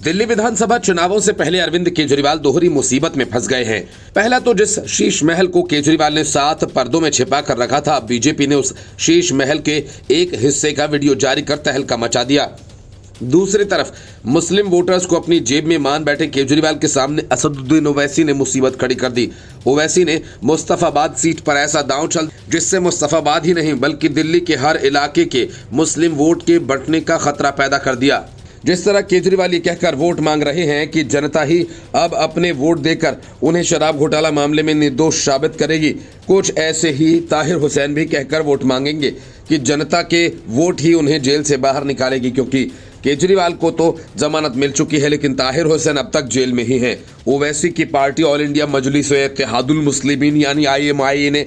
दिल्ली विधानसभा चुनावों से पहले अरविंद केजरीवाल दोहरी मुसीबत में फंस गए हैं। पहला तो जिस शीश महल को केजरीवाल ने 7 पर्दों में छिपा कर रखा था, बीजेपी ने उस शीश महल के एक हिस्से का वीडियो जारी कर तहलका मचा दिया। दूसरी तरफ मुस्लिम वोटर्स को अपनी जेब में मान बैठे केजरीवाल के सामने असदुद्दीन ओवैसी ने मुसीबत खड़ी कर दी। ओवैसी ने मुस्तफाबाद सीट पर ऐसा दांव चल जिससे मुस्तफाबाद ही नहीं बल्कि दिल्ली के हर इलाके के मुस्लिम वोट के बंटने का खतरा पैदा कर दिया। जिस तरह केजरीवाल ये कहकर वोट मांग रहे हैं कि जनता ही अब अपने वोट देकर उन्हें शराब घोटाला मामले में निर्दोष साबित करेगी, कुछ ऐसे ही ताहिर हुसैन भी कहकर वोट मांगेंगे कि जनता के वोट ही उन्हें जेल से बाहर निकालेगी, क्योंकि केजरीवाल को तो जमानत मिल चुकी है लेकिन ताहिर हुसैन अब तक जेल में ही हैं। ओवैसी की पार्टी ऑल इंडिया मजलिस-ए-इत्तेहादुल मुस्लिमीन यानी IMI ने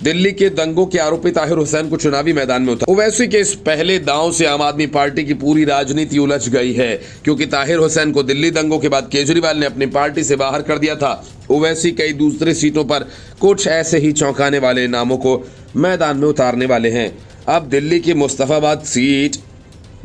दिल्ली के दंगों के आरोपी ताहिर हुसैन को चुनावी मैदान में उतारा। ओवैसी के इस पहले दांव से आम आदमी पार्टी की पूरी राजनीति उलझ गई है, क्योंकि ताहिर हुसैन को दिल्ली दंगों के बाद केजरीवाल ने अपनी पार्टी से बाहर कर दिया था। ओवैसी कई दूसरी सीटों पर कुछ ऐसे ही चौंकाने वाले नामों को मैदान में उतारने वाले हैं। अब दिल्ली की मुस्तफाबाद सीट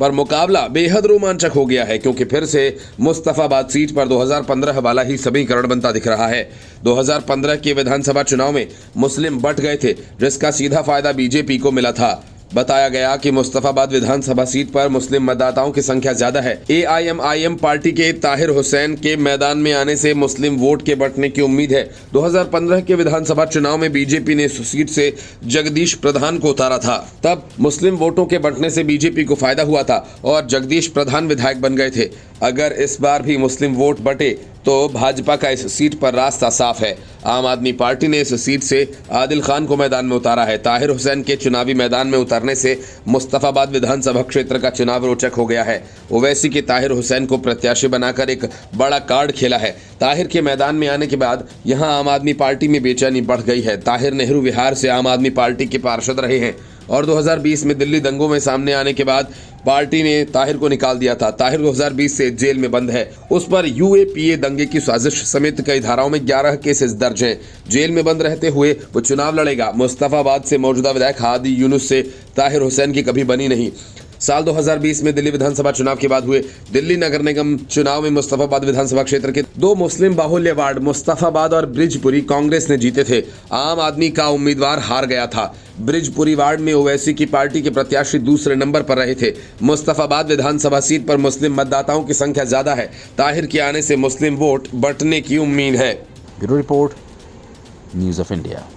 पर मुकाबला बेहद रोमांचक हो गया है, क्योंकि फिर से मुस्तफाबाद सीट पर 2015 वाला ही समीकरण बनता दिख रहा है। 2015 के विधानसभा चुनाव में मुस्लिम बंट गए थे, जिसका सीधा फायदा बीजेपी को मिला था। बताया गया कि मुस्तफाबाद विधानसभा सीट पर मुस्लिम मतदाताओं की संख्या ज्यादा है। AIMIM पार्टी के ताहिर हुसैन के मैदान में आने से मुस्लिम वोट के बंटने की उम्मीद है। 2015 के विधानसभा चुनाव में बीजेपी ने इस सीट से जगदीश प्रधान को उतारा था। तब मुस्लिम वोटों के बंटने से बीजेपी को फायदा हुआ था और जगदीश प्रधान विधायक बन गए थे। अगर इस बार भी मुस्लिम वोट बटे तो भाजपा का इस सीट पर रास्ता साफ है। आम आदमी पार्टी ने इस सीट से आदिल खान को मैदान में उतारा है। ताहिर हुसैन के चुनावी मैदान में उतरने से मुस्तफाबाद विधानसभा क्षेत्र का चुनाव रोचक हो गया है। ओवैसी के ताहिर हुसैन को प्रत्याशी बनाकर एक बड़ा कार्ड खेला है। ताहिर के मैदान में आने के बाद यहां आम आदमी पार्टी में बेचैनी बढ़ गई है। ताहिर नेहरू विहार से आम आदमी पार्टी के पार्षद रहे हैं और 2020 में दिल्ली दंगों में सामने आने के बाद पार्टी ने ताहिर को निकाल दिया था। ताहिर 2020 से जेल में बंद है। उस पर UAPA दंगे की साजिश समेत कई धाराओं में 11 केसेस दर्ज हैं। जेल में बंद रहते हुए वो चुनाव लड़ेगा। मुस्तफाबाद से मौजूदा विधायक हादी यूनुस से ताहिर हुसैन की कभी बनी नहीं। साल 2020 में दिल्ली विधानसभा चुनाव के बाद हुए दिल्ली नगर निगम चुनाव में मुस्तफाबाद विधानसभा क्षेत्र के 2 मुस्लिम बाहुल्य वार्ड मुस्तफाबाद और ब्रिजपुरी कांग्रेस ने जीते थे। आम आदमी का उम्मीदवार हार गया था। ब्रिजपुरी वार्ड में ओवैसी की पार्टी के प्रत्याशी दूसरे नंबर पर रहे थे। मुस्तफाबाद विधानसभा सीट पर मुस्लिम मतदाताओं की संख्या ज्यादा है। ताहिर के आने से मुस्लिम वोट बंटने की उम्मीद है। Bureau report, news of India.